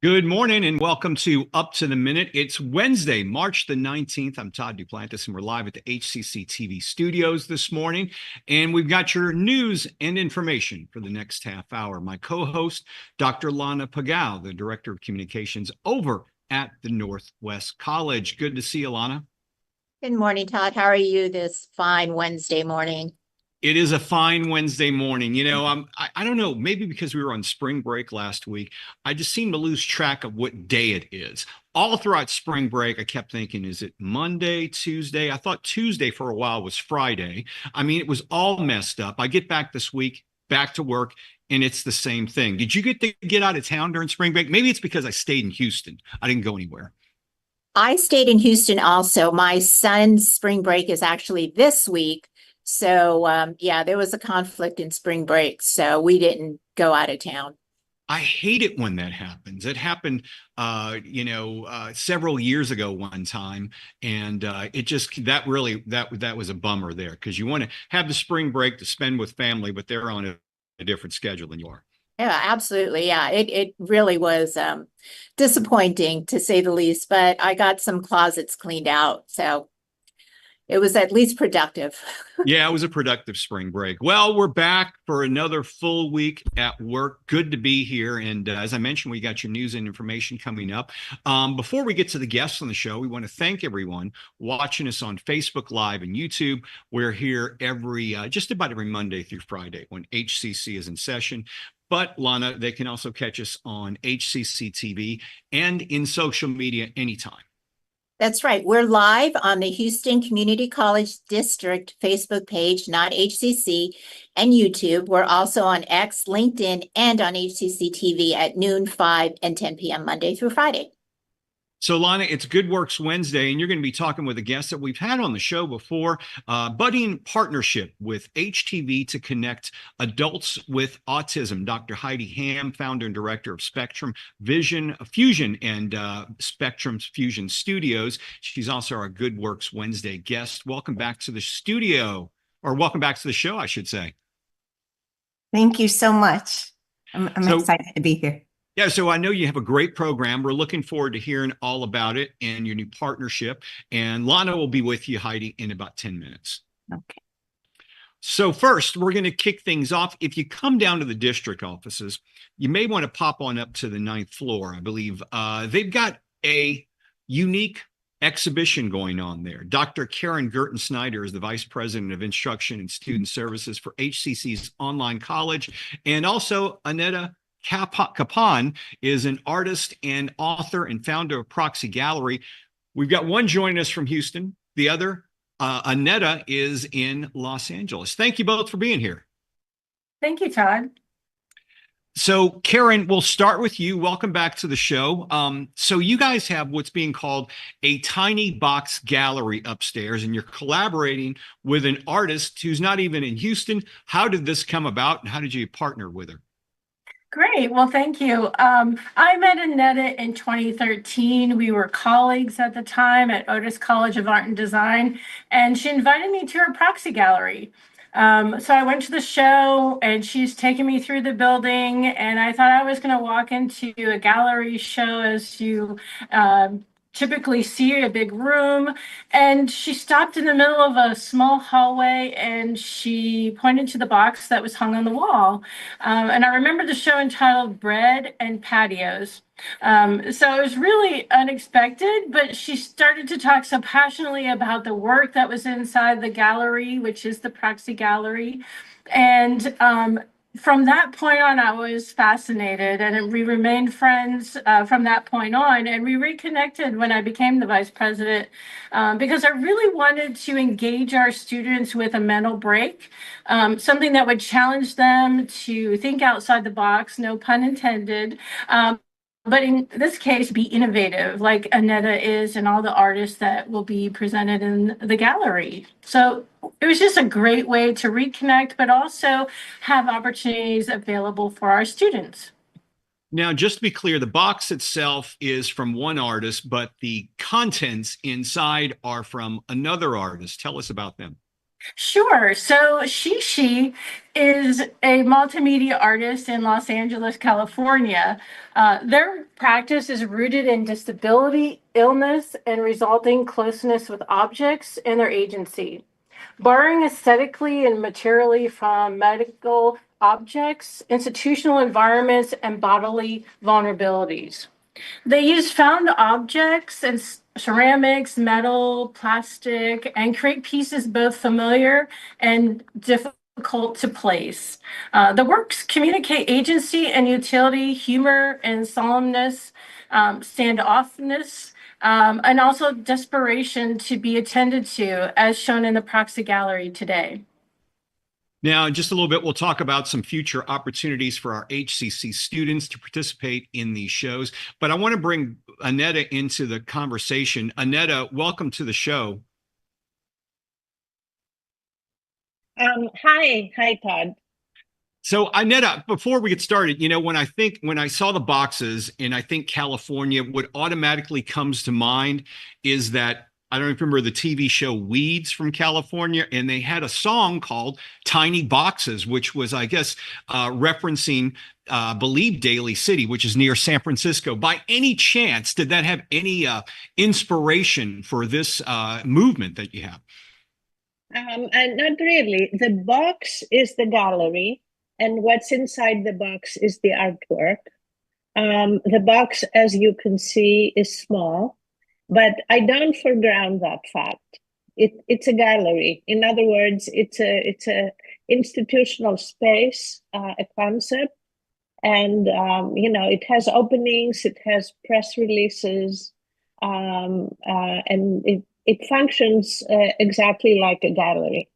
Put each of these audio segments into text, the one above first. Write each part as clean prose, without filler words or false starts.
Good morning and welcome to Up to the Minute. It's Wednesday, March the 19th. I'm Todd Duplantis and we're live at the HCC TV studios this morning. And we've got your news and information for the next half hour. My co-host, Dr. Lana Pagao, the Director of Communications over at the Northwest College. Good to see you, Lana. Good morning, Todd. How are you this fine Wednesday morning? It is a fine Wednesday morning. I don't know, maybe because we were on spring break last week, I just seem to lose track of what day it is. All throughout spring break, I kept thinking, is it Monday, Tuesday? I thought Tuesday for a while was Friday. I mean, it was all messed up. I get back this week, back to work, and it's the same thing. Did you get to get out of town during spring break? Maybe it's because I stayed in Houston. I didn't go anywhere. I stayed in Houston also. My son's spring break is actually this week. So, yeah, there was a conflict in spring break, so we didn't go out of town. I hate it when that happens. It happened, several years ago one time, and that was a bummer there because you want to have the spring break to spend with family, but they're on a different schedule than you are. Yeah, absolutely. Yeah, it really was disappointing to say the least, but I got some closets cleaned out, so it was at least productive. Yeah, it was a productive spring break. Well, we're back for another full week at work. Good to be here. And as I mentioned, we got your news and information coming up. Before we get to the guests on the show, we want to thank everyone watching us on Facebook Live and YouTube. We're here just about every Monday through Friday when HCC is in session. But Lana, they can also catch us on HCCTV and in social media anytime. That's right. We're live on the Houston Community College District Facebook page, not HCC, and YouTube. We're also on X, LinkedIn, and on HCC TV at noon, 5, and 10 p.m. Monday through Friday. So, Lana, it's Good Works Wednesday, and you're going to be talking with a guest that we've had on the show before, budding partnership with HTV to connect adults with autism. Dr. Heidi Ham, founder and director of Spectrum Vision Fusion and Spectrum Fusion Studios. She's also our Good Works Wednesday guest. Welcome back to the studio, or welcome back to the show, I should say. Thank you so much. I'm excited to be here. Yeah, so I know you have a great program. We're looking forward to hearing all about it and your new partnership. And Lana will be with you, Heidi, in about 10 minutes. Okay. So first, we're going to kick things off. If you come down to the district offices, you may want to pop on up to the 9th floor. I believe they've got a unique exhibition going on there. Dr. Girton-Snyder is the Vice President of Instruction and Student Services for HCC's Online College. And also Annetta Kapon is an artist and author and founder of Proxy Gallery. We've got one joining us from Houston. The other, Annetta, is in Los Angeles. Thank you both for being here. Thank you, Todd. So, Karen, we'll start with you. Welcome back to the show. So you guys have what's being called a tiny box gallery upstairs, and you're collaborating with an artist who's not even in Houston. How did this come about, and how did you partner with her? Great. Well, thank you. I met Annetta in 2013. We were colleagues at the time at Otis College of Art and Design, and she invited me to her Proxy Gallery. So I went to the show, and she's taking me through the building, and I thought I was going to walk into a gallery show as you typically see a big room, and she stopped in the middle of a small hallway and she pointed to the box that was hung on the wall. And I remember the show entitled Bread and Patios. So it was really unexpected, but she started to talk so passionately about the work that was inside the gallery, which is the Proxy Gallery. And from that point on, I was fascinated, and we remained friends from that point on. And we reconnected when I became the vice president because I really wanted to engage our students with a mental break, something that would challenge them to think outside the box, no pun intended. But in this case, be innovative like Annetta is and all the artists that will be presented in the gallery. So it was just a great way to reconnect, but also have opportunities available for our students. Now, just to be clear, the box itself is from one artist, but the contents inside are from another artist. Tell us about them. Sure. So she is a multimedia artist in Los Angeles, California. Their practice is rooted in disability, illness, and resulting closeness with objects and their agency. Borrowing aesthetically and materially from medical objects, institutional environments, and bodily vulnerabilities. They use found objects and ceramics, metal, plastic, and create pieces both familiar and difficult to place. The works communicate agency and utility, humor and solemnness, standoffness, and also desperation to be attended to, as shown in the Proxy Gallery today. Now, in just a little bit, we'll talk about some future opportunities for our HCC students to participate in these shows. But I want to bring Annetta into the conversation. Annetta, welcome to the show. Hi, Todd. So, Annetta, before we get started, when I saw the boxes and I think California, what automatically comes to mind is that I don't remember the TV show Weeds from California, and they had a song called Tiny Boxes, which was, I guess, referencing, believe Daly City, which is near San Francisco. By any chance, did that have any inspiration for this movement that you have? And not really. The box is the gallery, and what's inside the box is the artwork. The box, as you can see, is small. But I don't foreground that fact. It's a gallery. In other words, it's a institutional space, a concept, and it has openings, it has press releases, and it functions exactly like a gallery.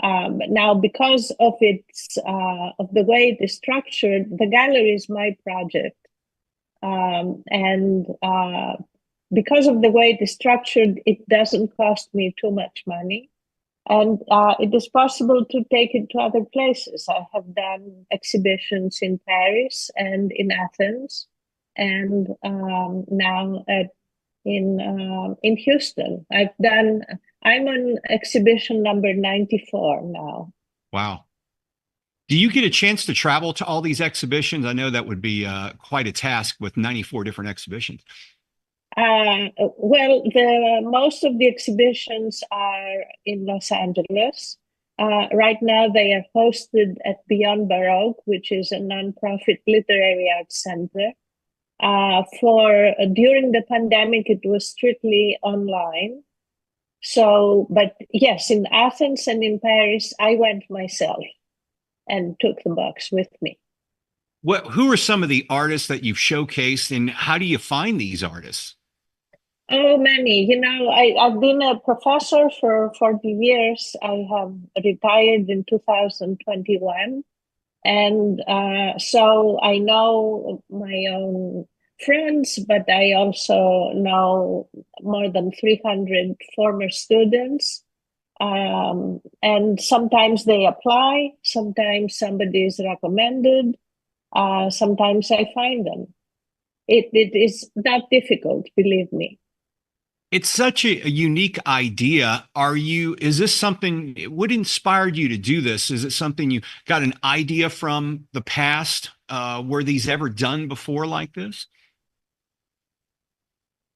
Now, because of the way it is structured, the gallery is my project, and because of the way it is structured, it doesn't cost me too much money. And it is possible to take it to other places. I have done exhibitions in Paris and in Athens, and now in Houston. I'm on exhibition number 94 now. Wow. Do you get a chance to travel to all these exhibitions? I know that would be quite a task with 94 different exhibitions. Well, most of the exhibitions are in Los Angeles. Right now, they are hosted at Beyond Baroque, which is a nonprofit literary arts center. During the pandemic, it was strictly online. So, but yes, in Athens and in Paris, I went myself and took the box with me. Who are some of the artists that you've showcased, and how do you find these artists? Oh, many. I've been a professor for 40 years. I have retired in 2021. And so I know my own friends, but I also know more than 300 former students. And sometimes they apply, sometimes somebody is recommended, sometimes I find them. It is not difficult, believe me. It's such a unique idea. Is this something, what inspired you to do this? Is it something you got an idea from the past? Were these ever done before like this?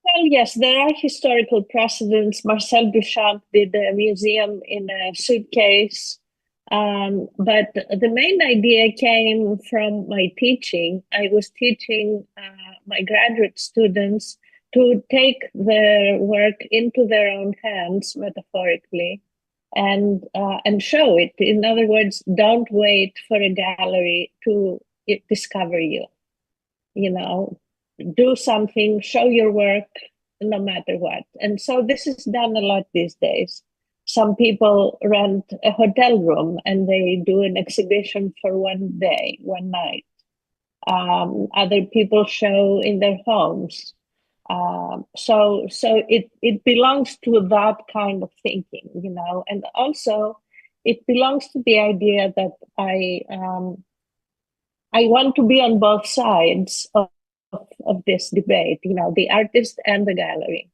Well, yes, there are historical precedents. Marcel Duchamp did a museum in a suitcase. But the main idea came from my teaching. I was teaching my graduate students to take their work into their own hands, metaphorically, and show it. In other words, don't wait for a gallery to discover you. Do something, show your work, no matter what. And so this is done a lot these days. Some people rent a hotel room and they do an exhibition for one day, one night. Other people show in their homes. So it belongs to that kind of thinking, and also it belongs to the idea that I want to be on both sides of this debate, the artist and the gallery.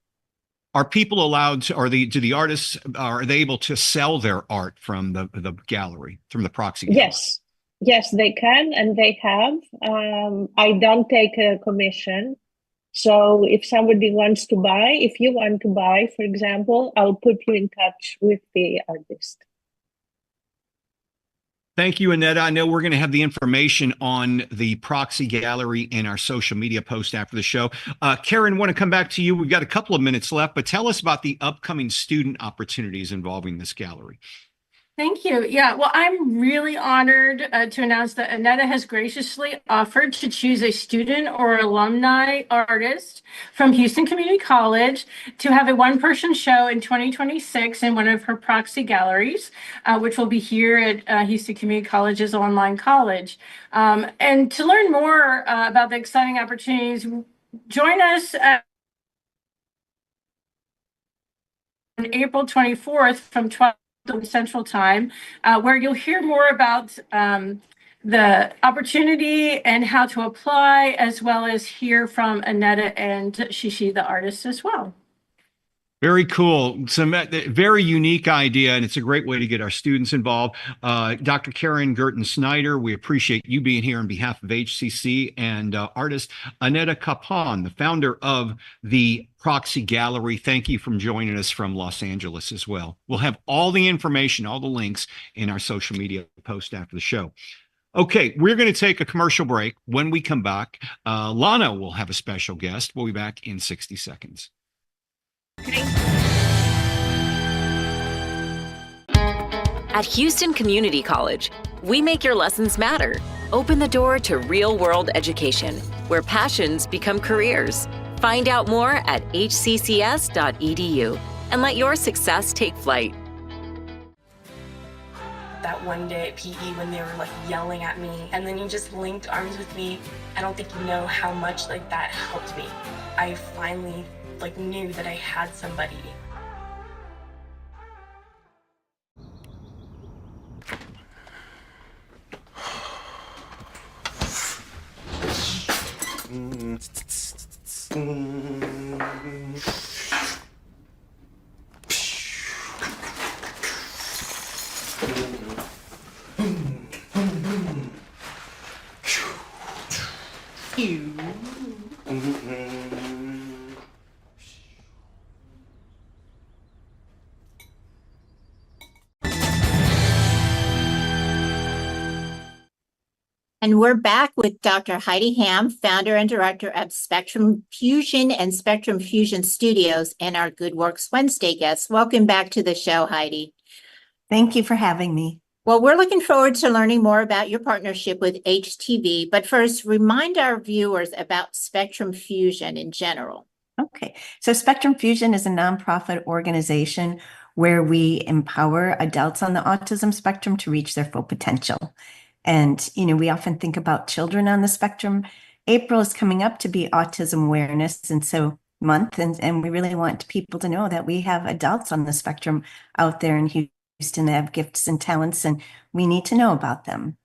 Are people allowed to, do the artists, are they able to sell their art from the gallery, from the Proxy Gallery? Yes, yes, they can, and they have. I don't take a commission. So if somebody wants to buy, if you want to buy, for example, I'll put you in touch with the artist. Thank you, Annetta. I know we're going to have the information on the Proxy Gallery in our social media post after the show. Karen, want to come back to you. We've got a couple of minutes left, but tell us about the upcoming student opportunities involving this gallery. Thank you. Yeah, well, I'm really honored to announce that Annetta has graciously offered to choose a student or alumni artist from Houston Community College to have a one-person show in 2026 in one of her Proxy galleries, which will be here at Houston Community College's Online College. And to learn more about the exciting opportunities, join us on April 24th from 12 Central Time, where you'll hear more about the opportunity and how to apply, as well as hear from Annetta and Shishi, the artist, as well. Very cool. Some very unique idea, and it's a great way to get our students involved. Dr. Karen Girton-Snyder, we appreciate you being here on behalf of HCC, and artist Annetta Kapon, the founder of the Proxy Gallery. Thank you for joining us from Los Angeles as well. We'll have all the information, all the links in our social media post after the show. Okay, we're going to take a commercial break. When we come back, Lana will have a special guest. We'll be back in 60 seconds. At Houston Community College, we make your lessons matter. Open the door to real-world education, where passions become careers. Find out more at hccs.edu and let your success take flight. That one day at PE when they were like yelling at me, and then you just linked arms with me. I don't think you know how much like that helped me. I finally knew that I had somebody. And we're back with Dr. Heidi Ham, founder and director of Spectrum Fusion and Spectrum Fusion Studios, and our Good Works Wednesday guest. Welcome back to the show, Heidi. Thank you for having me. Well, we're looking forward to learning more about your partnership with HTV, but first, remind our viewers about Spectrum Fusion in general. Okay, so Spectrum Fusion is a nonprofit organization where we empower adults on the autism spectrum to reach their full potential. And, we often think about children on the spectrum. April is coming up to be Autism Awareness Month, and we really want people to know that we have adults on the spectrum out there in Houston that have gifts and talents, and we need to know about them.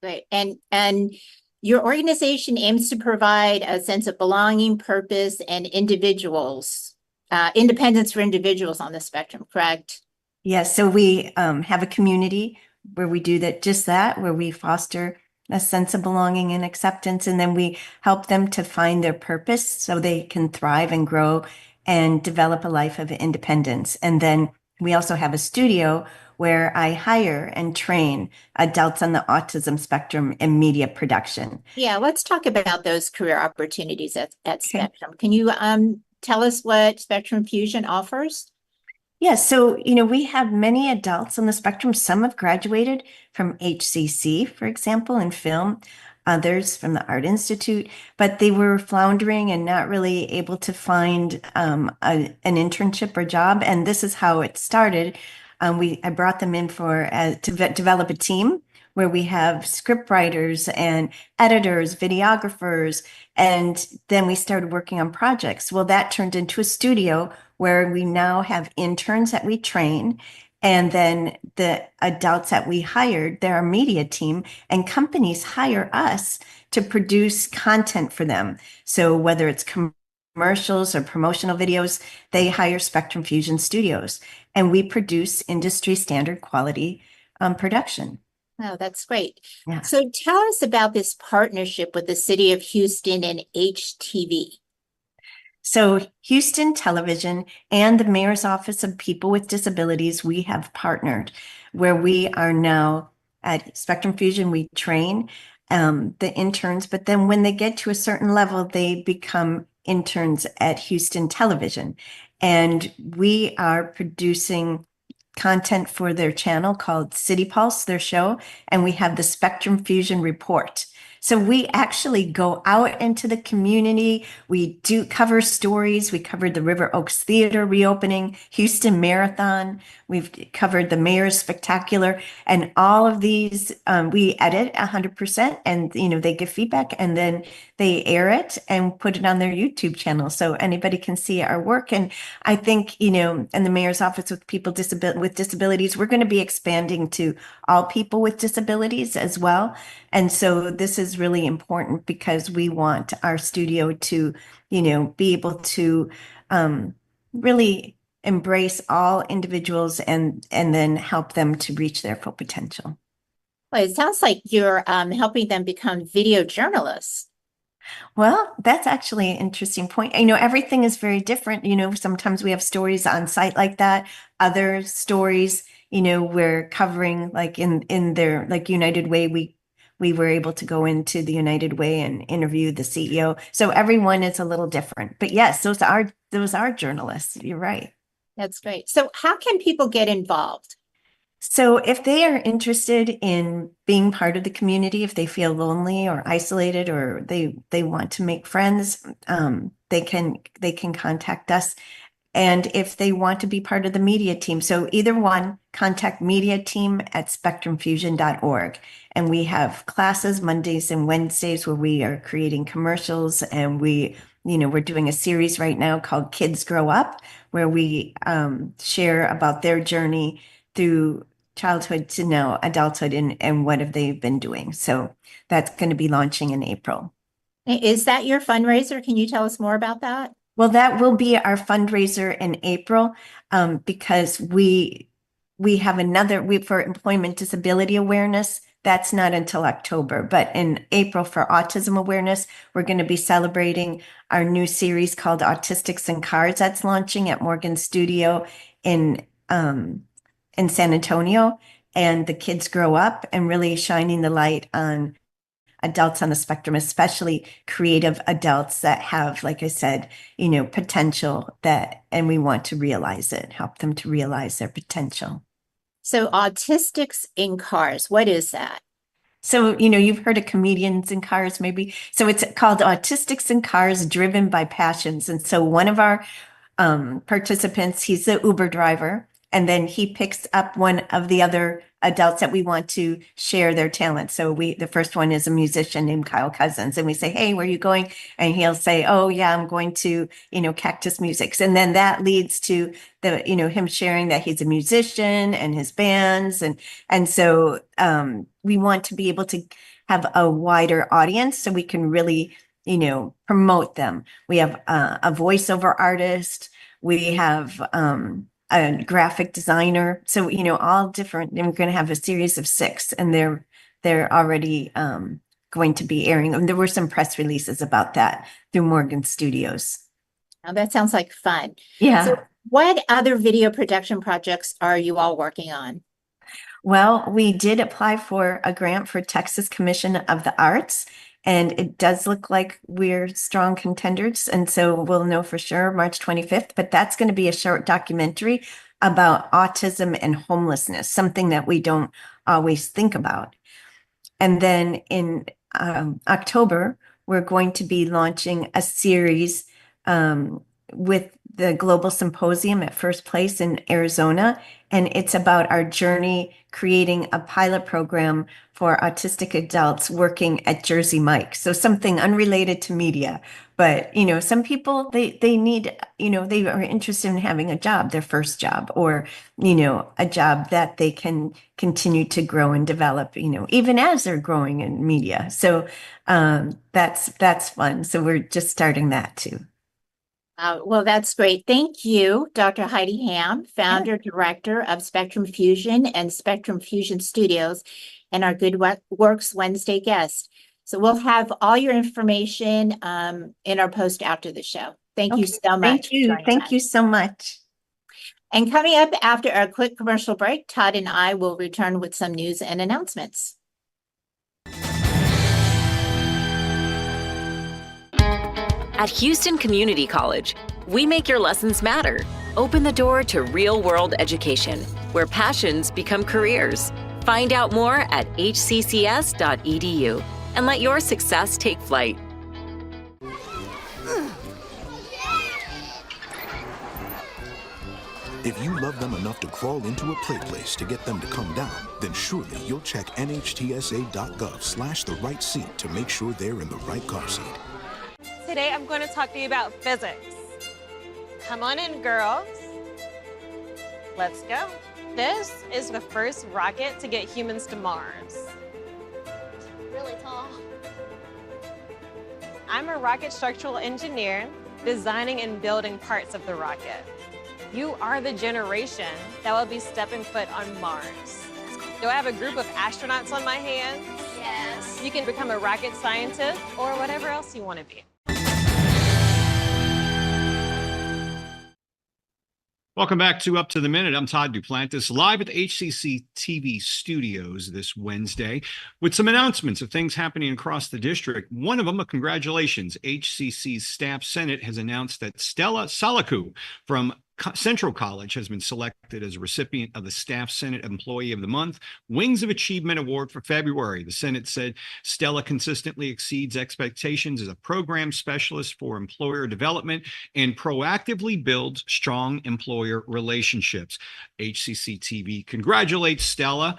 Great. And your organization aims to provide a sense of belonging, purpose, and independence for individuals on the spectrum, correct? Yes, so we have a community where we do that, where we foster a sense of belonging and acceptance, and then we help them to find their purpose so they can thrive and grow and develop a life of independence. And then we also have a studio where I hire and train adults on the autism spectrum in media production. Yeah, let's talk about those career opportunities at Spectrum. Can you tell us what Spectrum Fusion offers? Yes, so, we have many adults on the spectrum. Some have graduated from HCC, for example, in film, others from the Art Institute, but they were floundering and not really able to find an internship or job. And this is how it started. I brought them in to develop a team where we have script writers and editors, videographers, and then we started working on projects. Well, that turned into a studio where we now have interns that we train, and then the adults that we hired, they're our media team, and companies hire us to produce content for them. So whether it's commercials or promotional videos, they hire Spectrum Fusion Studios, and we produce industry standard quality production. Oh, that's great. Yeah. So tell us about this partnership with the City of Houston and HTV. So Houston Television and the Mayor's Office of People with Disabilities, we have partnered where we are now at Spectrum Fusion, we train the interns, but then when they get to a certain level, they become interns at Houston Television. And we are producing content for their channel called City Pulse, their show, and we have the Spectrum Fusion Report. So we actually go out into the community. We do cover stories. We covered the River Oaks Theater reopening, Houston Marathon. We've covered the Mayor's Spectacular, and all of these we edit 100%, and they give feedback, and then they air it and put it on their YouTube channel so anybody can see our work. And I think and the Mayor's Office with People with Disabilities, we're going to be expanding to all people with disabilities as well. And so this is really important because we want our studio to, be able to really embrace all individuals and then help them to reach their full potential. Well, it sounds like you're helping them become video journalists. Well, that's actually an interesting point. Everything is very different. Sometimes we have stories on site like that. Other stories, we're covering like in their like United Way, we were able to go into the United Way and interview the CEO. So everyone is a little different. But yes, those are journalists. You're right. That's great. So how can people get involved? So if they are interested in being part of the community, if they feel lonely or isolated or they want to make friends, they can contact us. And if they want to be part of the media team, so either one, contact media team at spectrumfusion.org. And we have classes Mondays and Wednesdays where we are creating commercials, and we're doing a series right now called Kids Grow Up, where we share about their journey through childhood to now adulthood and what have they been doing. So that's going to be launching in April. Is that your fundraiser? Can you tell us more about that? Well, that will be our fundraiser in April because we have for employment disability awareness. That's not until October, but in April for autism awareness, we're going to be celebrating our new series called Autistics in Cars. That's launching at Morgan Studio in San Antonio, and the Kids Grow Up, and really shining the light on adults on the spectrum, especially creative adults that have, like I said, potential and we want to realize it, help them to realize their potential. So Autistics in Cars, what is that? So, you've heard of Comedians in Cars, maybe. So it's called Autistics in Cars Driven by Passions. And so one of our participants, he's the Uber driver, and then he picks up one of the other adults that we want to share their talent. So the first one is a musician named Kyle Cousins, and we say, "Hey, where are you going?" And he'll say, "Oh yeah, I'm going to, Cactus Music." And then that leads to him sharing that he's a musician and his bands. And so we want to be able to have a wider audience so we can really, promote them. We have a voiceover artist. We have a graphic designer. So, all different. And we're going to have a series of 6, and they're already going to be airing. And there were some press releases about that through Morgan Studios. Now that sounds like fun. Yeah. So what other video production projects are you all working on? Well, we did apply for a grant for Texas Commission of the Arts, and it does look like we're strong contenders. And so we'll know for sure March 25th, but that's going to be a short documentary about autism and homelessness, something that we don't always think about. And then in October, we're going to be launching a series with the Global Symposium at First Place in Arizona. And it's about our journey creating a pilot program for autistic adults working at Jersey Mike. So something unrelated to media. But, some people, they need, they are interested in having a job, their first job, or, a job that they can continue to grow and develop, even as they're growing in media. So that's fun. So we're just starting that too. Well, that's great. Thank you, Dr. Heidi Ham, founder, director of Spectrum Fusion and Spectrum Fusion Studios, and our Good Works Wednesday guest. So we'll have all your information in our post after the show. Thank you so much. Thank you. Thank you so much. And coming up after our quick commercial break, Todd and I will return with some news and announcements. At Houston Community College, we make your lessons matter. Open the door to real-world education, where passions become careers. Find out more at hccs.edu and let your success take flight. If you love them enough to crawl into a play place to get them to come down, then surely you'll check nhtsa.gov/the right seat to make sure they're in the right car seat. Today I'm going to talk to you about physics. Come on in, girls. Let's go. This is the first rocket to get humans to Mars. Really tall. I'm a rocket structural engineer, designing and building parts of the rocket. You are the generation that will be stepping foot on Mars. Do I have a group of astronauts on my hands? Yes. You can become a rocket scientist or whatever else you want to be. Welcome back to Up to the Minute. I'm Todd Duplantis, live at the HCC TV studios this Wednesday with some announcements of things happening across the district. One of them, a congratulations. HCC's Staff Senate has announced that Stella Salaku from Central College has been selected as a recipient of the Staff Senate Employee of the Month Wings of Achievement Award for February. The Senate said Stella consistently exceeds expectations as a program specialist for employer development and proactively builds strong employer relationships. HCCTV congratulates Stella,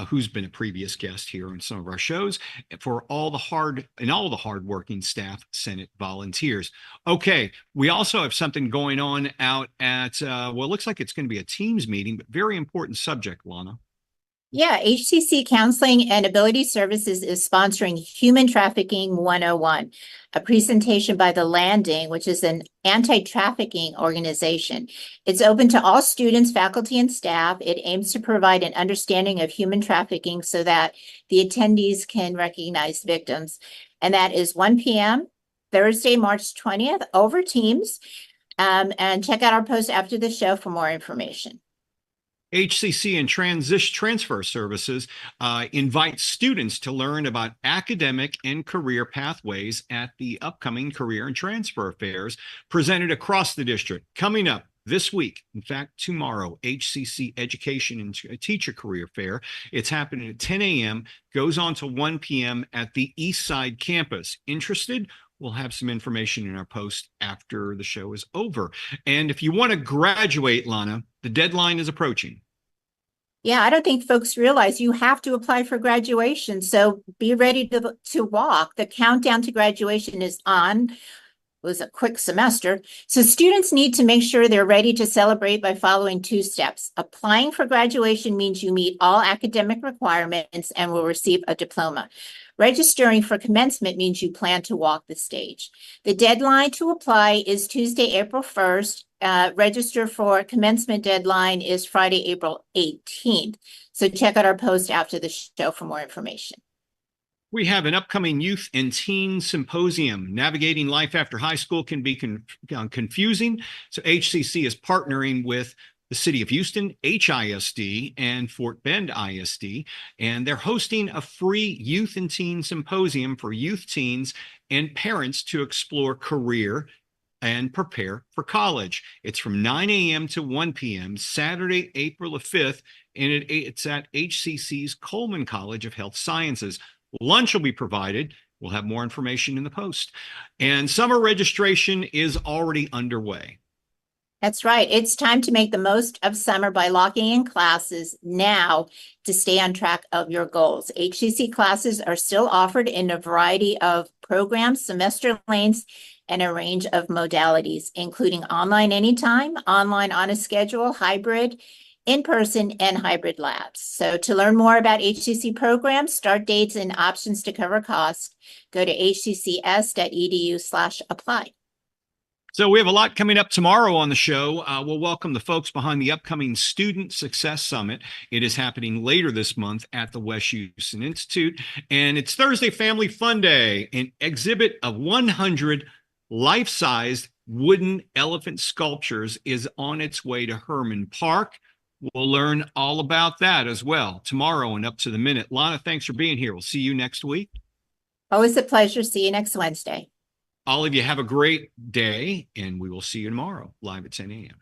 who's been a previous guest here on some of our shows, for all the hardworking staff Senate volunteers. Okay, we also have something going on out at well, it looks like it's going to be a Teams meeting, but very important subject, Lana. Yeah, HCC Counseling and Ability Services is sponsoring Human Trafficking 101, a presentation by The Landing, which is an anti-trafficking organization. It's open to all students, faculty, and staff. It aims to provide an understanding of human trafficking so that the attendees can recognize victims. And that is 1 p.m. Thursday, March 20th, over Teams. And check out our post after the show for more information. HCC and Transfer Services invite students to learn about academic and career pathways at the upcoming Career and Transfer Fairs presented across the district. Coming up this week, in fact, tomorrow, HCC Education and Teacher Career Fair. It's happening at 10 a.m., goes on to 1 p.m. at the East Side campus. Interested? We'll have some information in our post after the show is over. And if you want to graduate, Lana, the deadline is approaching. Yeah, I don't think folks realize you have to apply for graduation. So be ready to walk. The countdown to graduation is on. It was a quick semester. So students need to make sure they're ready to celebrate by following 2 steps. Applying for graduation means you meet all academic requirements and will receive a diploma. Registering for commencement means you plan to walk the stage. The deadline to apply is Tuesday, April 1st. Register for commencement deadline is Friday, April 18th. So check out our post after the show for more information. We have an upcoming youth and teen symposium. Navigating life after high school can be confusing. So HCC is partnering with the City of Houston, HISD, and Fort Bend ISD, and they're hosting a free youth and teen symposium for youth, teens, and parents to explore career and prepare for college. It's from 9 a.m. to 1 p.m., Saturday, April the 5th, and it's at HCC's Coleman College of Health Sciences. Lunch will be provided. We'll have more information in the post. And summer registration is already underway. That's right. It's time to make the most of summer by locking in classes now to stay on track of your goals. HCC classes are still offered in a variety of programs, semester lengths, and a range of modalities, including online anytime, online on a schedule, hybrid, in-person, and hybrid labs. So to learn more about HCC programs, start dates, and options to cover costs, go to hccs.edu/apply. So we have a lot coming up tomorrow on the show. We'll welcome the folks behind the upcoming Student Success Summit. It is happening later this month at the West Houston Institute. And it's Thursday Family Fun Day. An exhibit of 100 life-sized wooden elephant sculptures is on its way to Herman Park. We'll learn all about that as well tomorrow and up to the minute. Lana, thanks for being here. We'll see you next week. Always a pleasure. See you next Wednesday. All of you have a great day, and we will see you tomorrow live at 10 a.m.